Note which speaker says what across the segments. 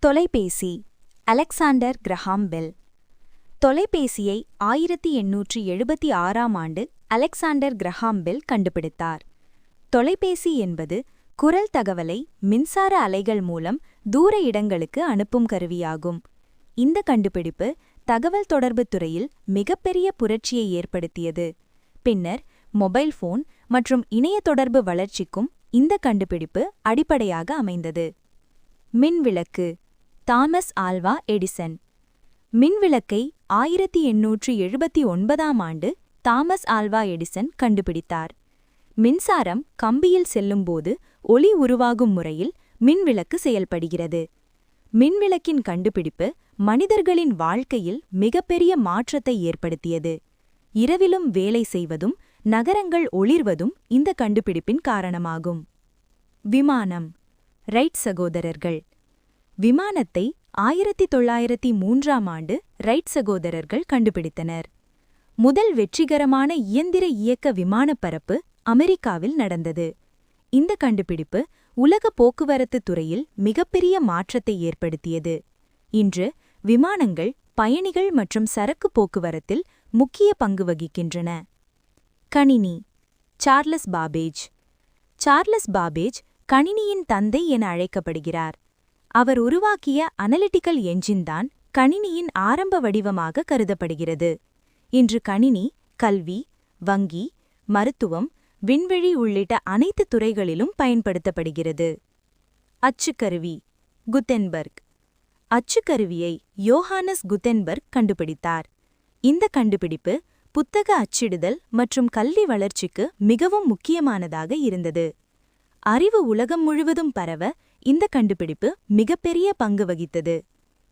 Speaker 1: தொலைபேசி. Alexander Graham bell. தொலைபேசியை 1876ஆம் ஆண்டு அலெக்சாண்டர் கிரஹாம் பெல் கண்டுபிடித்தார். தொலைபேசி என்பது குரல் தகவலை மின்சார அலைகள் மூலம் தூர இடங்களுக்கு அனுப்பும் கருவியாகும். இந்த கண்டுபிடிப்பு தகவல் தொடர்புத் துறையில் மிகப்பெரிய புரட்சியை ஏற்படுத்தியது. பின்னர் மொபைல் போன் மற்றும் இணைய தொடர்பு வளர்ச்சிக்கும் இந்த கண்டுபிடிப்பு அடிப்படையாக அமைந்தது. மின்விளக்கு. Thomas Alva Edison. மின்விளக்கை 1879ஆம் ஆண்டு தாமஸ் ஆல்வா எடிசன் கண்டுபிடித்தார். மின்சாரம் கம்பியில் செல்லும்போது ஒளி உருவாகும் முறையில் மின்விளக்கு செயல்படுகிறது. மின்விளக்கின் கண்டுபிடிப்பு மனிதர்களின் வாழ்க்கையில் மிகப்பெரிய மாற்றத்தை ஏற்படுத்தியது. இரவிலும் வேலை செய்வதும் நகரங்கள் ஒளிர்வதும் இந்த கண்டுபிடிப்பின் காரணமாகும். விமானம். ரைட் சகோதரர்கள். விமானத்தை 1903ஆம் ஆண்டு ரைட் சகோதரர்கள் கண்டுபிடித்தனர். முதல் வெற்றிகரமான இயந்திர இயக்க விமானப்பறப்பு அமெரிக்காவில் நடந்தது. இந்த கண்டுபிடிப்பு உலக போக்குவரத்து துறையில் மிகப்பெரிய மாற்றத்தை ஏற்படுத்தியது. இன்று விமானங்கள் பயணிகள் மற்றும் சரக்கு போக்குவரத்தில் முக்கிய பங்கு வகிக்கின்றன. கணினி. Charles Babbage. சார்லஸ் பாபேஜ் கணினியின் தந்தை என அழைக்கப்படுகிறார். அவர் உருவாக்கிய அனலிட்டிக்கல் என்ஜின் தான் கணினியின் ஆரம்ப வடிவமாக கருதப்படுகிறது. இன்று கணினி கல்வி, வங்கி, மருத்துவம், விண்வெளி உள்ளிட்ட அனைத்து துறைகளிலும் பயன்படுத்தப்படுகிறது. அச்சுக்கருவி. குத்தென்பர்க். அச்சுக்கருவியை யோஹானஸ் குத்தென்பர்க் கண்டுபிடித்தார். இந்த கண்டுபிடிப்பு புத்தக அச்சிடுதல் மற்றும் கல்வி வளர்ச்சிக்கு மிகவும் முக்கியமானதாக இருந்தது. அறிவு உலகம் முழுவதும் பரவ இந்த கண்டுபிடிப்பு மிகப்பெரிய பங்கு வகித்தது.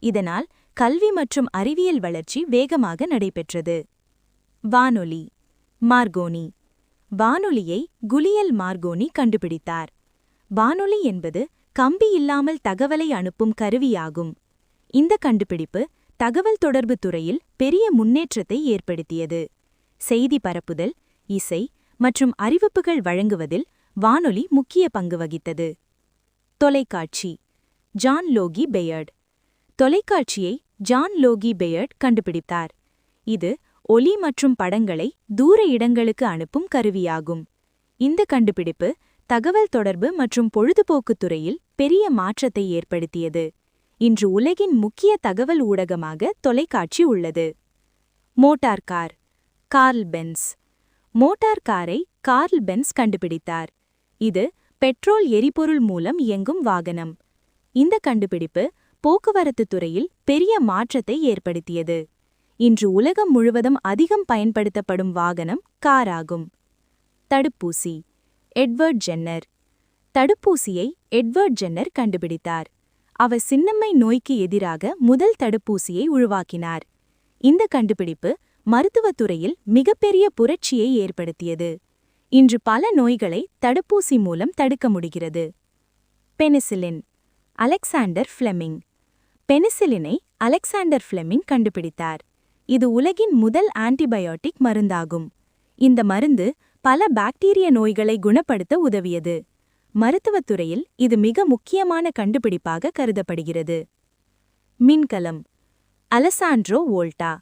Speaker 1: இதனால் கல்வி மற்றும் அறிவியல் வளர்ச்சி வேகமாக நடைபெற்றது. வானொலி. மார்கோனி. வானொலியை குலியல் மார்கோனி கண்டுபிடித்தார். வானொலி என்பது கம்பி இல்லாமல் தகவலை அனுப்பும் கருவியாகும். இந்த கண்டுபிடிப்பு தகவல் தொடர்பு துறையில் பெரிய முன்னேற்றத்தை ஏற்படுத்தியது. செய்தி பரப்புதல், இசை மற்றும் அறிவிப்புகள் வழங்குவதில் வானொலி முக்கிய பங்கு வகித்தது. தொலைக்காட்சி. John Logie Baird. தொலைக்காட்சியை ஜான் லோகி பெயர்ட் கண்டுபிடித்தார். இது ஒலி மற்றும் படங்களை தூர இடங்களுக்கு அனுப்பும் கருவியாகும். இந்த கண்டுபிடிப்பு தகவல் தொடர்பு மற்றும் பொழுதுபோக்குத் துறையில் பெரிய மாற்றத்தை ஏற்படுத்தியது. இன்று உலகின் முக்கிய தகவல் ஊடகமாக தொலைக்காட்சி உள்ளது. Motor car. Karl Benz. Motor காரை கார்ல் பென்ஸ் கண்டுபிடித்தார். இது பெட்ரோல் எரிபொருள் மூலம் இயங்கும் வாகனம். இந்த கண்டுபிடிப்பு போக்குவரத்து துறையில் பெரிய மாற்றத்தை ஏற்படுத்தியது. இன்று உலகம் முழுவதும் அதிகம் பயன்படுத்தப்படும் வாகனம் கார் ஆகும். தடுப்பூசி. Edward Jenner. தடுப்பூசியை எட்வர்ட் ஜென்னர் கண்டுபிடித்தார். அவர் சின்னம்மை நோய்க்கு எதிராக முதல் தடுப்பூசியை உருவாக்கினார். இந்த கண்டுபிடிப்பு மருத்துவத்துறையில் மிகப்பெரிய புரட்சியை ஏற்படுத்தியது. இன்று பல நோய்களை தடுப்பூசி மூலம் தடுக்க முடிகிறது. பெனிசிலின். Alexander Fleming. பெனிசிலினை அலெக்சாண்டர் ஃப்ளெமிங் கண்டுபிடித்தார். இது உலகின் முதல் ஆன்டிபயோட்டிக் மருந்தாகும். இந்த மருந்து பல பாக்டீரிய நோய்களை குணப்படுத்த உதவியது. மருத்துவத்துறையில் இது மிக முக்கியமான கண்டுபிடிப்பாக கருதப்படுகிறது. மின்கலம். அலெசாண்ட்ரோ வோல்டா.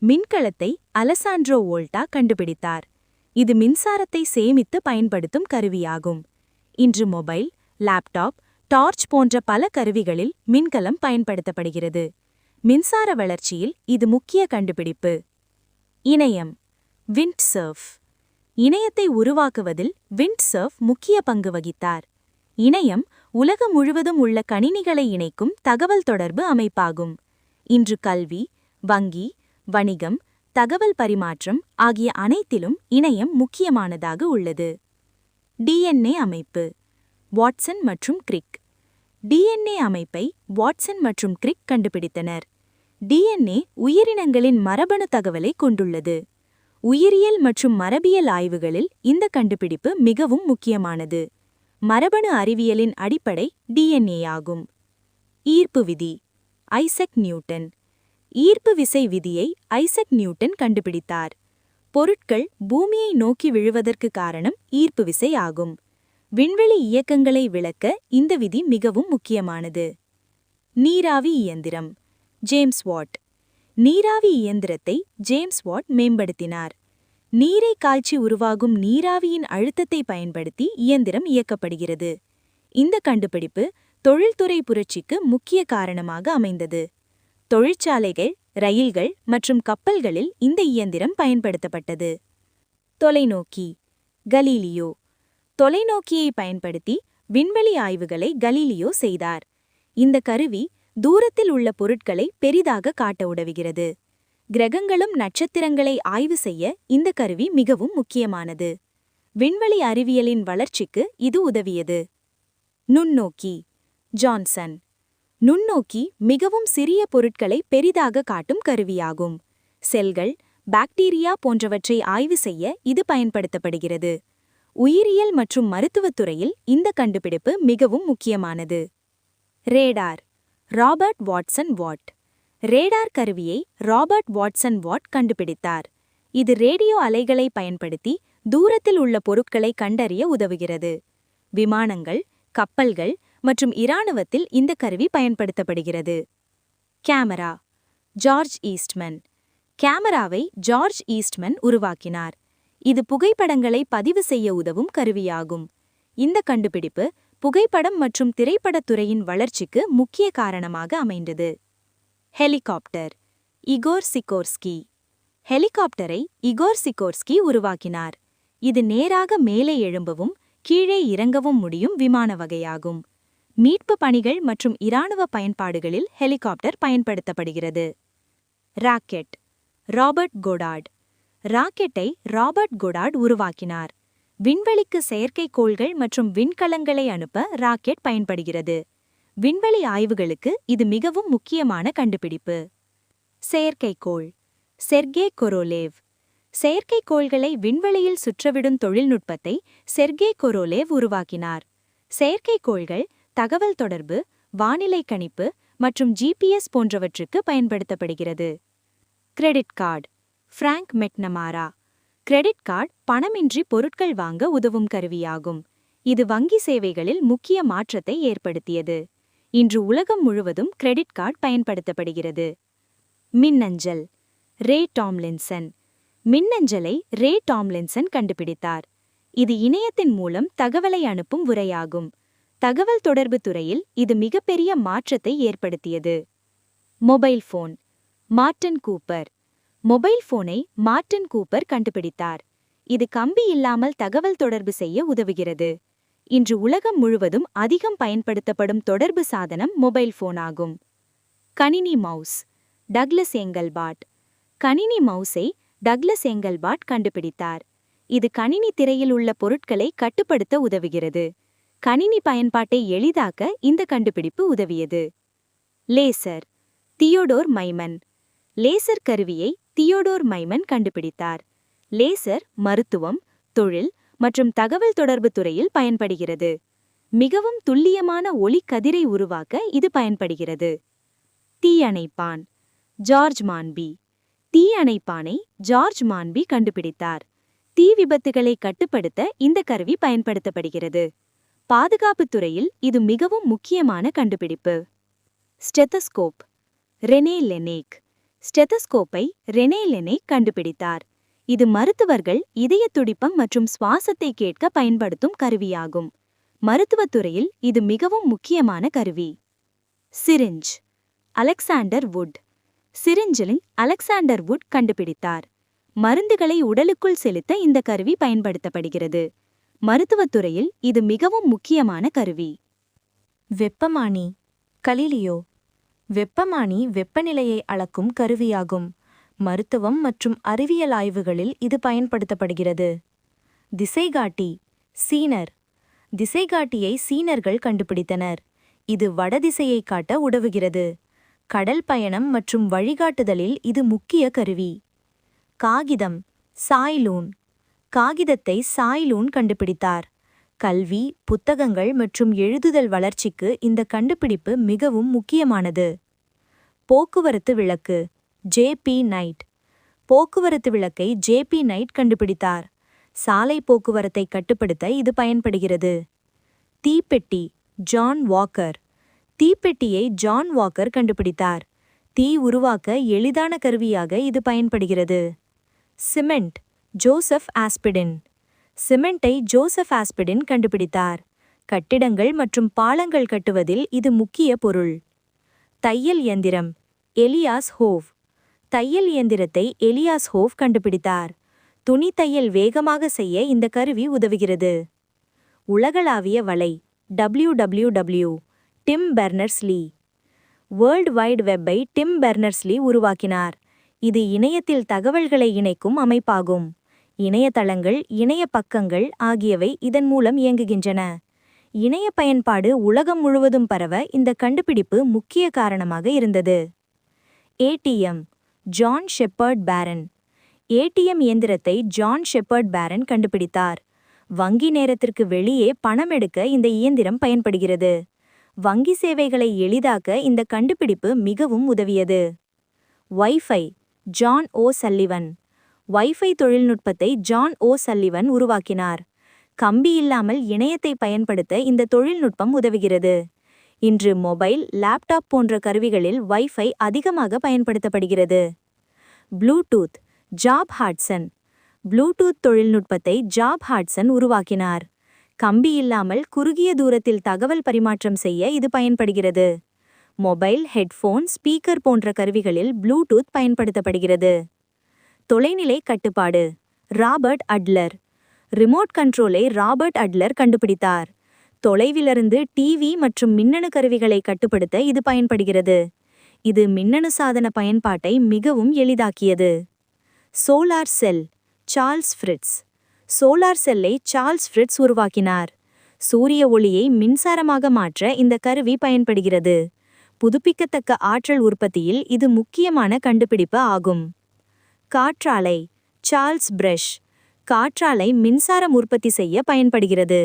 Speaker 1: மின்கலத்தை அலெசாண்ட்ரோ வோல்டா கண்டுபிடித்தார். இது மின்சாரத்தை சேமித்து பயன்படுத்தும் கருவியாகும். இன்று மொபைல், லேப்டாப், டார்ச் போன்ற பல கருவிகளில் மின்கலம் பயன்படுத்தப்படுகிறது. மின்சார வளர்ச்சியில் இது முக்கிய கண்டுபிடிப்பு. இணையம். விண்ட்சர்ஃப். இணையத்தை உருவாக்குவதில் விண்ட்சர்ஃப் முக்கிய பங்கு வகித்தார். இணையம் உலகம் முழுவதும் உள்ள கணினிகளை இணைக்கும் தகவல் தொடர்பு அமைப்பாகும். இன்று கல்வி, வங்கி, வணிகம், தகவல் பரிமாற்றம் ஆகிய அனைத்திலும் இணையம் முக்கியமானதாக உள்ளது. டிஎன்ஏ அமைப்பு. வாட்சன் மற்றும் கிரிக். டிஎன்ஏ அமைப்பை வாட்சன் மற்றும் கிரிக் கண்டுபிடித்தனர். டிஎன்ஏ உயிரினங்களின் மரபணு தகவலை கொண்டுள்ளது. உயிரியல் மற்றும் மரபியல் ஆய்வுகளில் இந்த கண்டுபிடிப்பு மிகவும் முக்கியமானது. மரபணு அறிவியலின் அடிப்படை டிஎன்ஏ ஆகும். ஈர்ப்பு விதி. Isaac Newton. ஈர்ப்பு விசை விதியை ஐசக் நியூட்டன் கண்டுபிடித்தார். பொருட்கள் பூமியை நோக்கி விழுவதற்கு காரணம் ஈர்ப்பு விசை ஆகும். விண்வெளி இயக்கங்களை விளக்க இந்த விதி மிகவும் முக்கியமானது. நீராவி இயந்திரம். James what. நீராவி இயந்திரத்தை ஜேம்ஸ் வாட் மேம்படுத்தினார். நீரை காய்ச்சி உருவாகும் நீராவியின் அழுத்தத்தை பயன்படுத்தி இயந்திரம் இயக்கப்படுகிறது. இந்த கண்டுபிடிப்பு தொழில்துறை புரட்சிக்கு முக்கிய காரணமாக அமைந்தது. தொழிற்சாலைகள், ரயில்கள் மற்றும் கப்பல்களில் இந்த இயந்திரம் பயன்படுத்தப்பட்டது. தொலைநோக்கி. கலீலியோ. தொலைநோக்கியை பயன்படுத்தி விண்வெளி ஆய்வுகளை கலீலியோ செய்தார். இந்த கருவி தூரத்தில் உள்ள பொருட்களை பெரிதாக காட்ட உதவுகிறது. கிரகங்களும் நட்சத்திரங்களை ஆய்வு செய்ய இந்த கருவி மிகவும் முக்கியமானது. விண்வெளி அறிவியலின் வளர்ச்சிக்கு இது உதவியது. நுண்ணோக்கி. ஜான்சன். நுண்ணோக்கி மிகவும் சிறிய பொருட்களை பெரிதாக காட்டும் கருவியாகும். செல்கள், பாக்டீரியா போன்றவற்றை ஆய்வு செய்ய இது பயன்படுத்தப்படுகிறது. உயிரியல் மற்றும் மருத்துவத் துறையில் இந்த கண்டுபிடிப்பு மிகவும் முக்கியமானது. Radar. Robert Watson what. Radar கருவியை ராபர்ட் வாட்சன் வாட் கண்டுபிடித்தார். இது ரேடியோ அலைகளை பயன்படுத்தி தூரத்தில் உள்ள பொருட்களை கண்டறிய உதவுகிறது. விமானங்கள், கப்பல்கள் மற்றும் இராணுவத்தில் இந்த கருவி பயன்படுத்தப்படுகிறது. கேமரா. George Eastman. கேமராவை ஜார்ஜ் ஈஸ்ட்மன் உருவாக்கினார். இது புகைப்படங்களை பதிவு செய்ய உதவும் கருவியாகும். இந்த கண்டுபிடிப்பு புகைப்படம் மற்றும் திரைப்படத் துறையின் வளர்ச்சிக்கு முக்கிய காரணமாக அமைந்தது. ஹெலிகாப்டர். Igor Sikorsky. ஹெலிகாப்டரை இகோர் சிகோர்ஸ்கி உருவாக்கினார். இது நேராக மேலே எழும்பவும் கீழே இறங்கவும் முடியும் விமான வகையாகும். மீட்பு பணிகள் மற்றும் இராணுவ பயன்பாடுகளில் ஹெலிகாப்டர் பயன்படுத்தப்படுகிறது. ராக்கெட். Robert Goddard. ராக்கெட்டை ராபர்ட் கோடார்ட் உருவாக்கினார். விண்வெளிக்கு செயற்கைக்கோள்கள் மற்றும் விண்கலங்களை அனுப்ப ராக்கெட் பயன்படுகிறது. விண்வெளி ஆய்வுகளுக்கு இது மிகவும் முக்கியமான கண்டுபிடிப்பு. செயற்கைக்கோள். செர்கே கொரோலேவ். செயற்கைக்கோள்களை விண்வெளியில் சுற்றவிடும் தொழில்நுட்பத்தை செர்கே கொரோலேவ் உருவாக்கினார். செயற்கைக்கோள்கள் தகவல் தொடர்பு, வானிலை கணிப்பு மற்றும் ஜிபிஎஸ் போன்றவற்றுக்கு பயன்படுத்தப்படுகிறது. Credit card. Frank McNamara. Credit card பணமின்றி பொருட்கள் வாங்க உதவும் கருவியாகும். இது வங்கி சேவைகளில் முக்கிய மாற்றத்தை ஏற்படுத்தியது. இன்று உலகம் முழுவதும் கிரெடிட் கார்டு பயன்படுத்தப்படுகிறது. மின்னஞ்சல். ரே டாம்லின்சன். மின்னஞ்சலை ரே டாம்லின்சன் கண்டுபிடித்தார். இது இணையத்தின் மூலம் தகவலை அனுப்பும் உரையாகும். தகவல் தொடர்பு துறையில் இது மிகப்பெரிய மாற்றத்தை ஏற்படுத்தியது. Mobile phone. Martin Cooper. Mobile போனை மார்டன் கூப்பர் கண்டுபிடித்தார். இது கம்பி இல்லாமல் தகவல் தொடர்பு செய்ய உதவுகிறது. இன்று உலகம் முழுவதும் அதிகம் பயன்படுத்தப்படும் தொடர்பு சாதனம் மொபைல் போனாகும். கணினி மவுஸ். டக்ளஸ் எங்கல்பார்ட். கணினி மவுஸை டக்ளஸ் எங்கல்பார்ட் கண்டுபிடித்தார். இது கணினி திரையில் உள்ள பொருட்களை கட்டுப்படுத்த உதவுகிறது. கணினி பயன்பாட்டை எளிதாக்க இந்த கண்டுபிடிப்பு உதவியது. லேசர். Theodore Maiman. லேசர் கருவியை தியோடோர் மைமன் கண்டுபிடித்தார். லேசர் மருத்துவம், தொழில் மற்றும் தகவல் தொடர்பு துறையில் பயன்படுகிறது. மிகவும் துல்லியமான ஒளி கதிரை உருவாக்க இது பயன்படுகிறது. தீயணைப்பான். ஜார்ஜ் மான்பி. தீயணைப்பானை ஜார்ஜ் மான்பி கண்டுபிடித்தார். தீ விபத்துகளை கட்டுப்படுத்த இந்த கருவி பயன்படுத்தப்படுகிறது. பாதுகாப்புத் துறையில் இது மிகவும் முக்கியமான கண்டுபிடிப்பு. ஸ்டெத்தஸ்கோப். ரெனே லெனேக். ஸ்டெத்தஸ்கோப்பை ரெனே லெனேக் கண்டுபிடித்தார். இது மருத்துவர்கள் இதய துடிப்பம் மற்றும் சுவாசத்தை கேட்க பயன்படுத்தும் கருவியாகும். மருத்துவத் துறையில் இது மிகவும் முக்கியமான கருவி. சிரிஞ்ச். Alexander Wood. சிரிஞ்சில் அலெக்சாண்டர் வுட் கண்டுபிடித்தார். மருந்துகளை உடலுக்குள் செலுத்த இந்த கருவி பயன்படுத்தப்படுகிறது. மருத்துவத் துறையில் இது மிகவும் முக்கியமான கருவி. வெப்பமானி. கலீலியோ. வெப்பமானி வெப்பநிலையை அளக்கும் கருவியாகும். மருத்துவம் மற்றும் அறிவியல் ஆய்வுகளில் இது பயன்படுத்தப்படுகிறது. திசைகாட்டி. சீனர். திசைகாட்டியை சீனர்கள் கண்டுபிடித்தனர். இது வடதிசையை காட்ட உதவுகிறது. கடல் பயணம் மற்றும் வழிகாட்டுதலில் இது முக்கிய கருவி. காகிதம். சாய்லூன். காகிதத்தை சாய்லூன் கண்டுபிடித்தார். கல்வி, புத்தகங்கள் மற்றும் எழுதுதல் வளர்ச்சிக்கு இந்த கண்டுபிடிப்பு மிகவும் முக்கியமானது. போக்குவரத்து விளக்கு. ஜே.பி. நைட். போக்குவரத்து விளக்கை ஜே.பி. நைட் கண்டுபிடித்தார். சாலை போக்குவரத்தை கட்டுப்படுத்த இது பயன்படுகிறது. தீப்பெட்டி. John Walker. தீப்பெட்டியை ஜான் வாக்கர் கண்டுபிடித்தார். தீ உருவாக்க எளிதான கருவியாக இது பயன்படுகிறது. Cement, Joseph Aspdin. சிமெண்டை ஜோசப் ஆஸ்பிடின் கண்டுபிடித்தார். கட்டிடங்கள் மற்றும் பாலங்கள் கட்டுவதில் இது முக்கிய பொருள். தையல் இயந்திரம், எலியாஸ் ஹோவ். தையல் இயந்திரத்தை எலியாஸ் ஹோவ் கண்டுபிடித்தார். துணி தையல் வேகமாக செய்ய இந்த கருவி உதவுகிறது. உலகளாவிய வலை, WWW. Tim Berners Lee. World wide வெப்பை டிம் பெர்னர்ஸ்-லீ உருவாக்கினார். இது இணையத்தில் தகவல்களை இணைக்கும் அமைப்பாகும். இணையதளங்கள், இணைய பக்கங்கள் ஆகியவை இதன் மூலம் இயங்குகின்றன. இணைய பயன்பாடு உலகம் முழுவதும் பரவ இந்த கண்டுபிடிப்பு முக்கிய காரணமாக இருந்தது. ஏடிஎம், ஜான் ஷெப்பர்ட் பேரன். ஏடிஎம் இயந்திரத்தை ஜான் ஷெப்பர்ட் பேரன் கண்டுபிடித்தார். வங்கி நேரத்திற்கு வெளியே பணம் எடுக்க இந்த இயந்திரம் பயன்படுகிறது. வங்கி சேவைகளை எளிதாக்க இந்த கண்டுபிடிப்பு மிகவும் உதவியது. வைஃபை, ஜான் ஓ சல்லிவன். வைஃபை தொழில்நுட்பத்தை ஜான் ஓ சல்லிவன் உருவாக்கினார். கம்பி இல்லாமல் இணையத்தை பயன்படுத்த இந்த தொழில்நுட்பம் உதவுகிறது. இன்று மொபைல், லேப்டாப் போன்ற கருவிகளில் வைஃபை அதிகமாக பயன்படுத்தப்படுகிறது. Bluetooth, job Hodson. ப்ளூடூத் தொழில்நுட்பத்தை ஜாப் ஹாட்சன் உருவாக்கினார். கம்பி இல்லாமல் குறுகிய தூரத்தில் தகவல் பரிமாற்றம் செய்ய இது பயன்படுகிறது. மொபைல், ஹெட்ஃபோன், ஸ்பீக்கர் போன்ற கருவிகளில் ப்ளூடூத் பயன்படுத்தப்படுகிறது. தொலைநிலை கட்டுப்பாடு, ராபர்ட் அட்லர். ரிமோட் கண்ட்ரோலை ராபர்ட் அட்லர் கண்டுபிடித்தார். தொலைவிலிருந்து டிவி மற்றும் மின்னணு கருவிகளை கட்டுப்படுத்த இது பயன்படுகிறது. இது மின்னணு சாதன பயன்பாட்டை மிகவும் எளிதாக்கியது. Solar cell, Charles Fritts. Solar செல்லை சார்ல்ஸ் ஃப்ரிட்ஸ் உருவாக்கினார். சூரிய ஒளியை மின்சாரமாக மாற்ற இந்த கருவி பயன்படுகிறது. புதுப்பிக்கத்தக்க ஆற்றல் உற்பத்தியில் இது முக்கியமான கண்டுபிடிப்பு ஆகும். காற்றாலை, சார்ல்ஸ் பிரஷ். காற்றாலை மின்சாரம் உற்பத்தி செய்ய பயன்படுகிறது.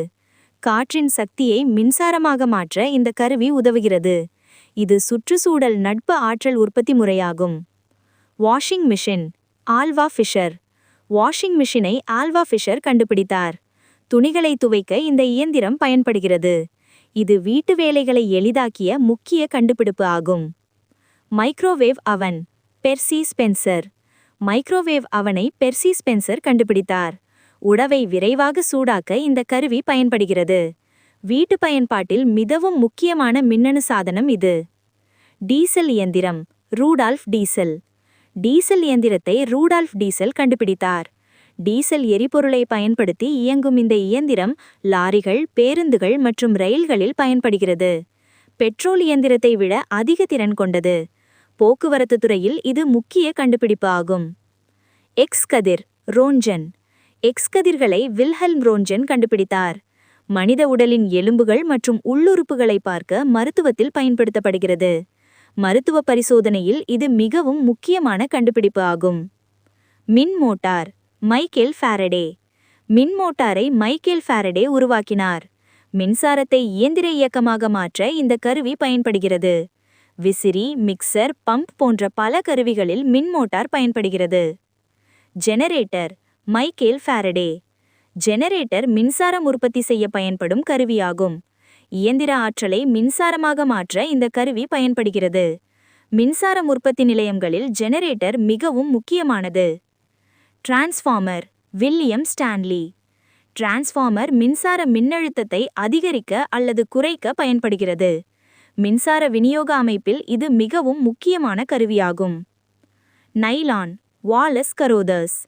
Speaker 1: காற்றின் சக்தியை மின்சாரமாக மாற்ற இந்த கருவி உதவுகிறது. இது சுற்றுச்சூழல் நட்பு ஆற்றல் உற்பத்தி முறையாகும். Washing machine, Alva Fisher. Washing மிஷினை ஆல்வா ஃபிஷர் கண்டுபிடித்தார். துணிகளை துவைக்க இந்த இயந்திரம் பயன்படுகிறது. இது வீட்டு வேலைகளை எளிதாக்கிய முக்கிய கண்டுபிடிப்பு ஆகும். மைக்ரோவேவ் அவன், பெர்சி ஸ்பென்சர். மைக்ரோவேவ் அவனை பெர்சி ஸ்பென்சர் கண்டுபிடித்தார். உணவை விரைவாக சூடாக்க இந்த கருவி பயன்படுகிறது. வீட்டு பயன்பாட்டில் மிகவும் முக்கியமான மின்னணு சாதனம் இது. டீசல் இயந்திரம், ரூடால்ஃப் டீசல். டீசல் இயந்திரத்தை ரூடால்ஃப் டீசல் கண்டுபிடித்தார். டீசல் எரிபொருளை பயன்படுத்தி இயங்கும் இந்த இயந்திரம் லாரிகள், பேருந்துகள் மற்றும் ரயில்களில் பயன்படுகிறது. பெட்ரோல் இயந்திரத்தை விட அதிக திறன் கொண்டது. போக்குவரத்து துறையில் இது முக்கிய கண்டுபிடிப்பு ஆகும். எக்ஸ் கதிர், ரோன்ஜன். எக்ஸ் கதிர்களை வில்ஹெல்ம் ரோன்ஜன் கண்டுபிடித்தார். மனித உடலின் எலும்புகள் மற்றும் உள்ளுறுப்புகளை பார்க்க மருத்துவத்தில் பயன்படுத்தப்படுகிறது. மருத்துவ பரிசோதனையில் இது மிகவும் முக்கியமான கண்டுபிடிப்பு ஆகும். மின் மோட்டார், மைக்கேல் ஃபாரடே. மின் மோட்டாரை மைக்கேல் ஃபாரடே உருவாக்கினார். மின்சாரத்தை இயந்திர இயக்கமாக மாற்ற இந்த கருவி பயன்படுகிறது. விசிறி, மிக்சர், பம்ப் போன்ற பல கருவிகளில் மின் மோட்டார் பயன்படுகிறது. Generator, Michael Faraday. ஜெனரேட்டர் மின்சாரம் உற்பத்தி செய்ய பயன்படும் கருவியாகும். இயந்திர ஆற்றலை மின்சாரமாக மாற்ற இந்த கருவி பயன்படுகிறது. மின்சாரம் உற்பத்தி நிலையங்களில் ஜெனரேட்டர் மிகவும் முக்கியமானது. Transformer, William Stanley. டிரான்ஸ்ஃபார்மர் மின்சார மின்னழுத்தத்தை அதிகரிக்க அல்லது குறைக்க பயன்படுகிறது. மின்சார விநியோக அமைப்பில் இது மிகவும் முக்கியமான கருவியாகும். Nylon, Wallace கரோதர்ஸ்.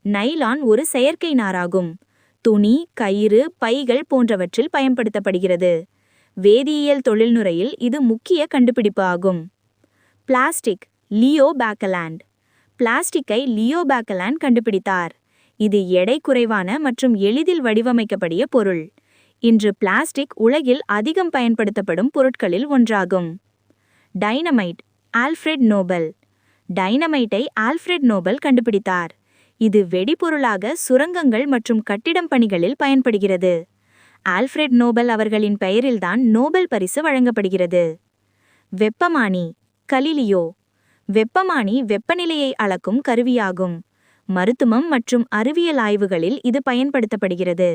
Speaker 1: நைலான் ஒரு செயற்கை நாராகும். துணி, கயிறு, பைகள் போன்றவற்றில் பயன்படுத்தப்படுகிறது. வேதியியல் தொழில்நுறையில் இது முக்கிய கண்டுபிடிப்பு ஆகும். Plastic, Leo Baekeland. பிளாஸ்டிக்கை லியோ பேக்கலாண்ட் கண்டுபிடித்தார். இது எடை குறைவான மற்றும் எளிதில் வடிவமைக்கப்படிய பொருள். இன்று பிளாஸ்டிக் உலகில் அதிகம் பயன்படுத்தப்படும் பொருட்களில் ஒன்றாகும். Dynamite, Alfred Nobel. டைனமைட்டை ஆல்ஃபிரட் நோபல் கண்டுபிடித்தார். இது வெடிபொருளாக சுரங்கங்கள் மற்றும் கட்டிடம் பணிகளில் பயன்படுகிறது. ஆல்ஃபிரட் நோபல் அவர்களின் பெயரில்தான் நோபல் பரிசு வழங்கப்படுகிறது. வெப்பமானி, கலிலியோ. வெப்பமானி வெப்பநிலையை அளக்கும் கருவியாகும். மருத்துவம் மற்றும் அறிவியல் ஆய்வுகளில் இது பயன்படுத்தப்படுகிறது.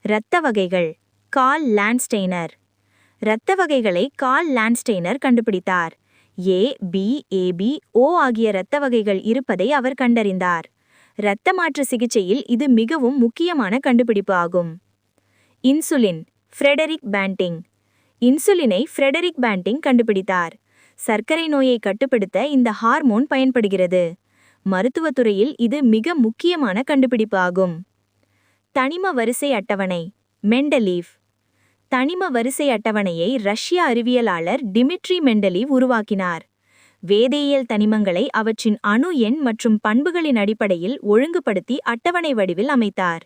Speaker 1: இரத்த வகைகள், கார்ல் லாண்ட்ஸ்டெய்னர். இரத்த வகைகளை கார்ல் லாண்ட்ஸ்டெய்னர் கண்டுபிடித்தார். ஏ, பி, ஏபி, ஓ ஆகிய இரத்த வகைகள் இருப்பதை அவர் கண்டறிந்தார். இரத்த மாற்று சிகிச்சையில் இது மிகவும் முக்கியமான கண்டுபிடிப்பு ஆகும். இன்சுலின். Frederick Banting. இன்சுலினை ஃப்ரெடரிக் பேண்டிங் கண்டுபிடித்தார். சர்க்கரை நோயை கட்டுப்படுத்த இந்த ஹார்மோன் பயன்படுகிறது. மருத்துவத்துறையில் இது மிக முக்கியமான கண்டுபிடிப்பு ஆகும். தனிம வரிசை அட்டவணை. மெண்டலீவ். தனிம வரிசை அட்டவணையை ரஷ்ய அறிவியலாளர் டிமிட்ரி மெண்டலீவ் உருவாக்கினார். வேதியியல் தனிமங்களை அவற்றின் அணு எண் மற்றும் பண்புகளின் அடிப்படையில் ஒழுங்குபடுத்தி அட்டவணை வடிவில் அமைத்தார்.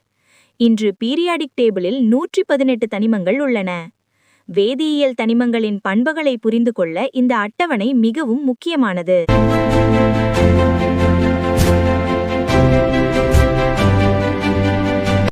Speaker 1: இன்று பீரியாடிக் டேபிளில் 118 தனிமங்கள் உள்ளன. வேதியியல் தனிமங்களின் பண்புகளை புரிந்து கொள்ள இந்த அட்டவணை மிகவும் முக்கியமானது.